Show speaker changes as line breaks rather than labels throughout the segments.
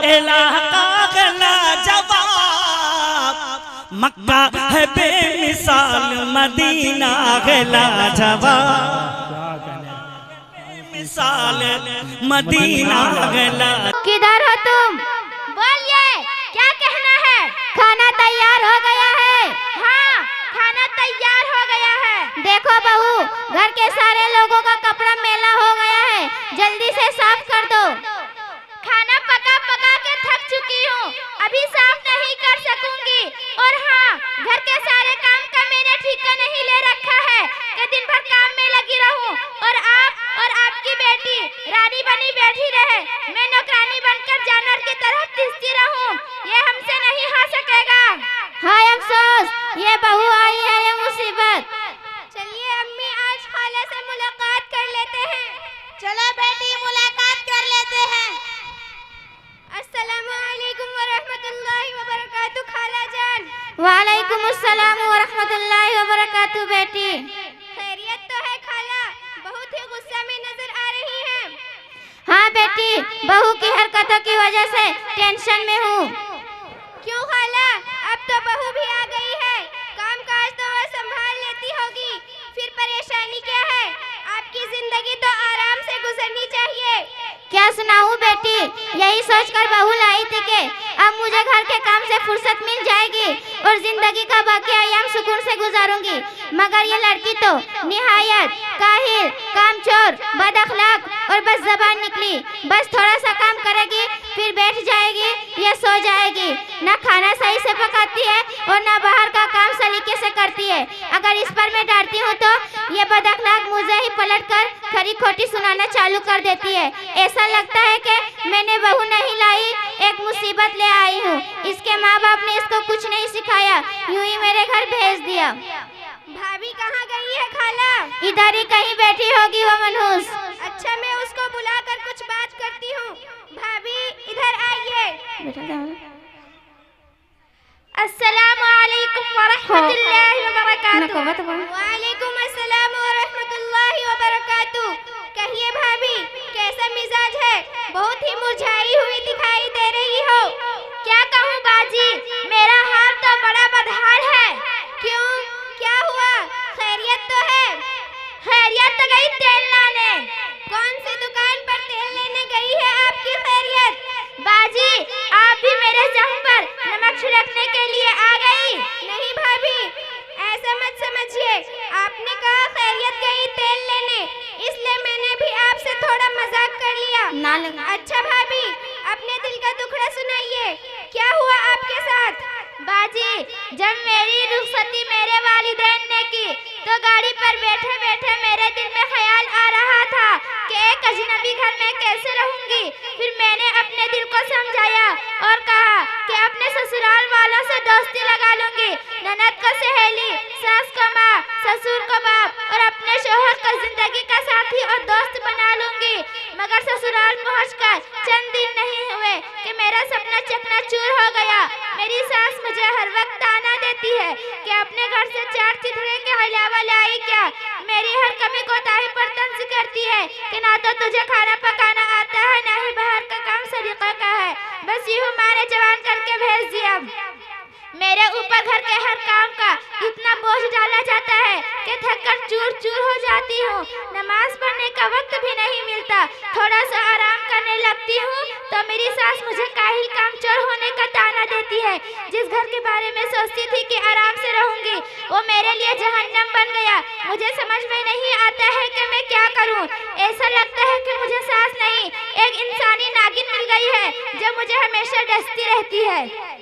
इलाका गला जवाब, मक्का है बेमिसाल मदीना गला जवाब, बेमिसाल मदीना गला।
किधर हो तुम? बोलिए, क्या कहना है? खाना तैयार हो गया है। हाँ, खाना तैयार हो गया है। देखो बहू, घर के सारे लोगों का कपड़ा मेला हो गया है, जल्दी से साफ कर दो। खाना पका पका के थक चुकी हूँ, अभी साफ नहीं कर सकूंगी। और हाँ, घर के सारे काम का मैंने ठेका नहीं ले रखा है कि दिन भर काम में लगी रहूं और आप और आपकी बेटी रानी बनी बैठी रहे, मैं नौकरानी बनकर जानवर की तरह तिसती रहूं। ये हमसे नहीं हो सकेगा। हाय अफसोस, ये बहू आई है ये मुसीबत। चलिए अम्मी, आज खाला से मुलाकात कर लेते हैं। चलो बेटी, मुलाकात कर लेते हैं। अस्सलामुअलैकुम वरहमतुल्लाहि वबरकातुहू खाला जान। वालेकुम अस्सलाम वरहमतुल्लाहि वबरकातुहू बेटी। खैरियत तो है खाला? बहुत ही गुस्सा में नजर आ रही हैं। हाँ बेटी, बहू की हरकतों की वजह से टेंशन में हूँ। क्यों खाला? अब तो बहू भी आ गई है, काम काज तो वह संभाल लेती होगी, फिर परेशानी क्या है? आपकी जिंदगी तो आराम से गुजरनी चाहिए। क्या सुनाऊं बेटी, यही सोचकर बहू लाई थी कि अब मुझे घर के काम से फुर्सत मिल जाएगी और जिंदगी का बाकी अयाम सुकून से गुजारूंगी। मगर ये लड़की तो निहायत काहिल, कामचोर, बदअखलाक और बस ज़बान निकली। बस थोड़ा सा काम करेगी, फिर बैठ जाएगी या सो जाएगी। ना खाना सही से पकाती है और ना बाहर का काम सलीके से करती है। अगर इस पर मैं डांटती हूँ तो ये बदअखलाक मुझे ही पलटकर खरी खोटी सुनाना चालू कर देती है। ऐसा लगता है कि मैंने बहू नहीं लाई, एक मुसीबत ले आई हूँ। इसके माँ बाप ने इसको कुछ नहीं सिखाया, यूं ही मेरे घर भेज दिया। भाभी कहाँ गई है खाला? इधर ही कहीं बैठी होगी वो मनहूस। अच्छा, मैं उसको बुलाकर कुछ बात करती हूँ। भाभी इधर आइए। अस्सलामुअलैकुम वरहमतुल्लाहि वबरकातुहू। वालेकुम अस्सलाम वरहमतुल्लाहि वबरकातुहू। कहिए भाभी, कैसा मिजाज है? बहुत ही मुरझाई हुई दिखाई दे रही हो। क्या कहूँ बाजी, मेरा हाल तो बड़ा बदहाल है। क्यों, क्या हुआ? खैरियत तो है? खैरियत तो गई तेल लाने। कौन सी दुकान पर तेल लेने गई है आपकी खैरियत? बाजी, आप भी मेरे जख्म पर नमक छिड़कने के लिए आ गई? नहीं भाभी, ऐसा मत समझिए, आपने कहा खैरियत गई तेल लेने, इसलिए मैंने भी आपसे थोड़ा मजाक कर लिया। ना लगा। अच्छा भाभी, अपने दिल का दुखड़ा सुनाइए, क्या हुआ आपके साथ? बाजी, जब मेरी रुखसती मेरे वालिदैन ने की तो गाड़ी पर बैठे बैठे मेरे दिल में ख्याल आ रहा था कि एक अजनबी घर में कैसे रहूंगी। फिर मैंने अपने दिल को समझाया और कहा कि अपने ससुराल वालों से दोस्ती लगा लूंगी, ननद को सहेली, सास को माँ, ससुर को बाप और अपने शोहर को जिंदगी का साथी और दोस्त बना लूंगी। मगर ससुराल पहुंचकर चंद दिन नहीं हुए कि मेरा सपना चकनाचूर हो गया। मेरी सास मुझे हर वक्त ताना देती है कि अपने घर से 4 चिथड़े के अलावा लाई क्या। मेरी हर कमी कोताही पर तंज करती है कि ना तो तुझे खाना पकाना आता है, ना ही बाहर का काम सलीका का है। बस यूं माँ ने जवान करके भेज दिया। मेरे ऊपर घर के हर काम का इतना बोझ डाला जाता है कि थककर चूर चूर हो जाती हूँ। नमाज पढ़ने का वक्त भी नहीं मिलता। थोड़ा सा आराम करने लगती हूँ तो मेरी सास मुझे काहिल कामचोर होने का ताना देती है। जिस घर के बारे में सोचती थी कि आराम से रहूंगी, वो मेरे लिए जहन्नम बन गया। मुझे समझ में नहीं आता है कि मैं क्या करूँ। ऐसा लगता है कि मुझे सास नहीं, एक इंसानी नागिन मिल गई है जो मुझे हमेशा डसती रहती है।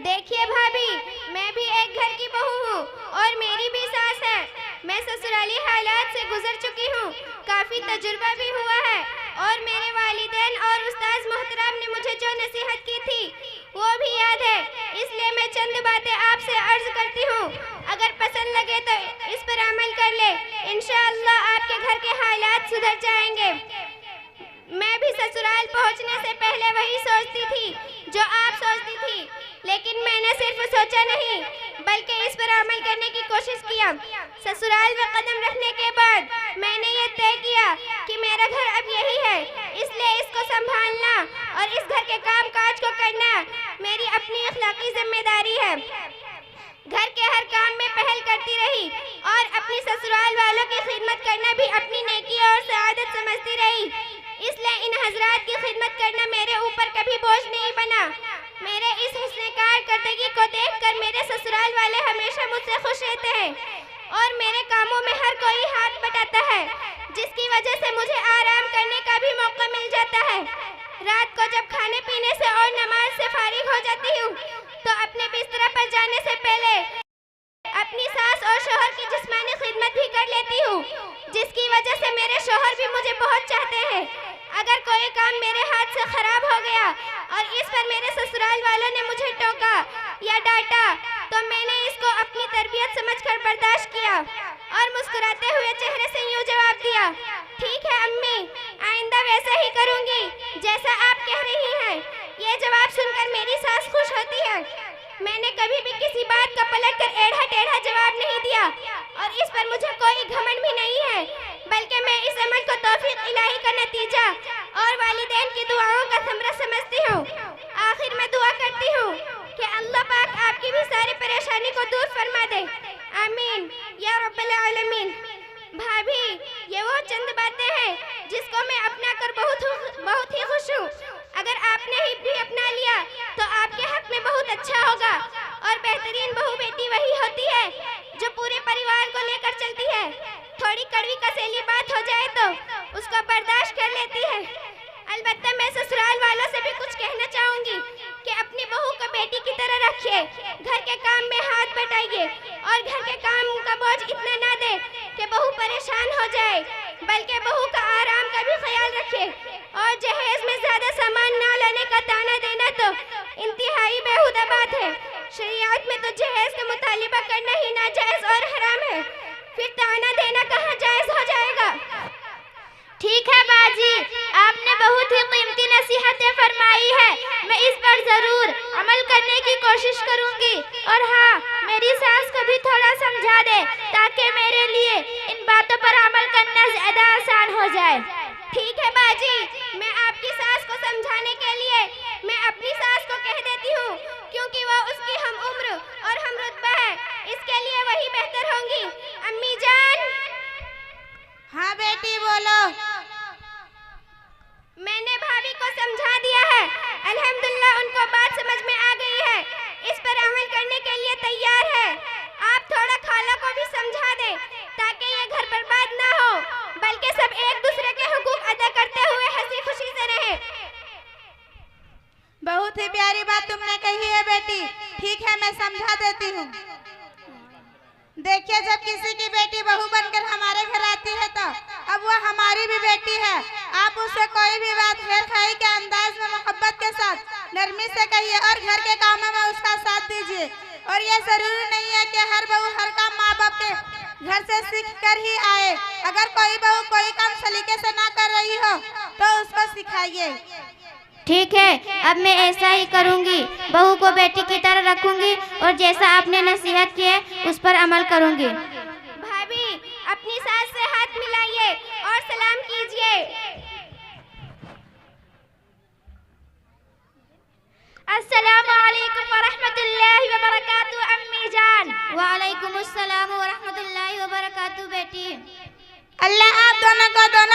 देखिए भाभी, मैं भी एक घर की बहू हूँ और मेरी भी सास है। मैं ससुराली हालात से गुजर चुकी हूँ, काफ़ी तजुर्बा भी हुआ है और मेरे वालिदैन और उस्ताद मोहतरम ने मुझे जो नसीहत की थी वो भी याद है। इसलिए मैं चंद बातें आपसे अर्ज करती हूँ, अगर पसंद लगे तो इस पर अमल कर ले। इंशाअल्लाह आपके घर के हालात सुधर जाएंगे। मैं भी ससुराल पहुंचने से पहले वही सोचती थी जो आप सोचती थी, लेकिन मैंने सिर्फ सोचा नहीं बल्कि इस पर अमल करने की कोशिश किया। ससुराल में कदम रखने के बाद मैंने ये तय किया कि मेरा घर अब यही है, इसलिए इसको संभालना और इस घर के काम काज को करना मेरी अपनी अखलाकी जिम्मेदारी है। घर के हर काम में पहल करती रही और अपनी ससुराल वालों की खिदमत करना भी अपनी नेकी और सआदत समझती रही। इसलिए इन हजरात की खिदमत करना मेरे ऊपर कभी बोझ नहीं बना। मेरे इस हुस्न कारकर्दगी को देखकर मेरे ससुराल वाले हमेशा मुझसे खुश रहते हैं और मेरे कामों में हर कोई हाथ बटाता है, जिसकी वजह से मुझे आराम करने का भी मौका मिल जाता है। रात को जब खाने पीने से और नमाज से फारिग हो जाती हूँ तो अपने बिस्तर पर जाने से पहले अपनी सास और शोहर की जिस्मानी खिदमत भी कर लेती हूँ, जिसकी वजह से मेरे शोहर भी मुझे बहुत चाहते हैं। अगर कोई काम मेरे हाथ से खराब हो गया और इस पर मेरे ससुराल वालों ने मुझे टोका या डांटा तो मैंने इसको अपनी तरबियत समझकर बर्दाश्त किया और मुस्कुराते हुए चेहरे से यूँ जवाब दिया, ठीक है अम्मी, आइंदा वैसा ही करूँगी जैसा आप कह रही हैं। ये जवाब सुनकर मेरी सास खुश होती है। मैंने कभी भी किसी बात का पलटकर एढ़ा टेढ़ा जवाब नहीं दिया और इस पर मुझे कोई घमंड भी नहीं है, बल्कि मैं इस अमल को तौफीक इलाही का नतीजा और वालिदैन की दुआओं का समरा समझती हूँ। आखिर में दुआ करती हूँ कि अल्लाह पाक आपकी भी सारी परेशानी को दूर फरमा दे, आमीन या रब्बल आलमीन। भाभी, ये वो चंद बातें हैं जिसको मैं अपना कर बहुत ही खुश हूँ। अगर आपने ही भी अपना लिया तो आपके हक में बहुत अच्छा होगा और बेहतरीन बहू बेटी वही होती है जो पूरे परिवार को लेकर चलती है। थोड़ी कड़वी कसेली बात हो जाए तो उसको बर्दाश्त कर लेती है। अलबत्ता मैं ससुराल वालों से भी कुछ कहना चाहूँगी कि अपनी बहू को बेटी की तरह रखिए, घर के काम में हाथ बटाइए और घर के काम का बोझ इतना ना दे कि बहू परेशान हो जाए, बल्कि बहू का आराम का भी ख्याल रखिए। और जहेज में ज्यादा सामान ना लाने का ताना देना तो इंतहाई बेहुदा बात है। शरीयत में तो जहेज का मुतालिबा करना ही नाजायज और हराम है, फिर ताना देना कहाँ जायज हो जाएगा।
ठीक है बाजी, आपने बहुत ही कीमती नसीहतें फरमाई है। मैं इस पर जरूर अमल करने की कोशिश करूंगी और हाँ, मेरी सास को भी थोड़ा समझा दे ताकि मेरे लिए इन बातों पर अमल करना ज्यादा आसान हो जाए।
ठीक है बाजी, मैं आपकी सास को समझाने के लिए मैं अपनी सास को कह देती हूँ, क्योंकि वो उसकी हम उम्र और हम रुतबा है, इसके लिए वही बेहतर होंगी। अम्मी जान।
हाँ बेटी बोलो।
मैंने भाभी को समझा दिया है, अल्हम्दुलिल्लाह उनको बात समझ में आ गई है, इस पर अमल करने के लिए तैयार है। आप थोड़ा खाला को भी समझा दें ताकि ये घर बर्बाद ना हो, बल्कि सब एक दूसरे के हुकूक अदा करते हुए हंसी खुशी से रहें।
बहुत ही प्यारी बात तुमने कही है बेटी। ठीक है, मैं समझा देती हूँ। देखिए, जब किसी की बेटी बहू बनकर हमारे घर आती है तो अब वह हमारी भी बेटी है। आप उससे कोई भी बात खैर खाई के अंदाज में मोहब्बत के साथ नरमी से कहिए और घर के कामों में उसका साथ दीजिए। और यह जरूरी नहीं है कि हर बहू हर काम माँ बाप के घर से सीख कर ही आए। अगर कोई बहू कोई काम सलीके से ना कर रही हो तो उसको सिखाइए।
ठीक है, अब मैं ऐसा ही करूंगी, बहू को बेटी की तरह रखूंगी और जैसा आपने नसीहत की है उस पर अमल करूंगी।
भाभी, अपनी सास से हाथ मिलाइए और सलाम कीजिए।
अस्सलामु अलैकुम व रहमतुल्लाहि व बरकातुहू अम्मी जान।
वालेकुम अस्सलाम व रहमतुल्लाहि व बरकातुहू बेटी।
अल्लाह आप दोनों को दोनों